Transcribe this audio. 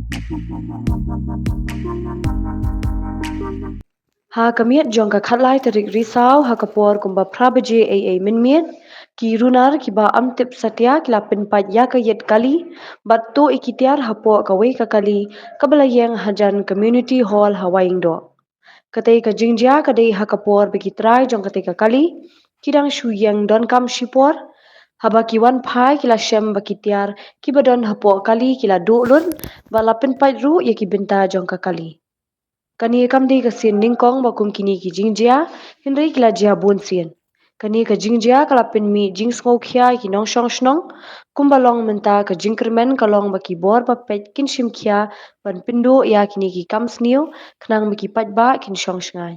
Ha kamiat jong ka khatlai tarik risau ha kapor kumba prabaje ai minmiet ki runar ki ba amtip satya kila pinpat ya ka yet kali batto ikitiar hapo kawai ka kali kabalayang hajan community hall hawaing do katai ka jingja kadai ha kapor bikitrai jong katai ka kali kidang shuyang don kam shipor haba kiwan phai kila shem bakitiar kibadon hapo kali kila dolun bala pinpat ru ya ki binta jong ka kali kani kam di ka sin ningkong ba kum kini ki jingjia hinrei kila jia bon sin kani ka jingjia kala pin mi jing smo khia ki nong shong shnong kum balong menta ka jingkermen kalong ba ki bor ba pet kin shim khia ban pindo ya kini ki kam snio knang mi ki pat ba kin shong shngai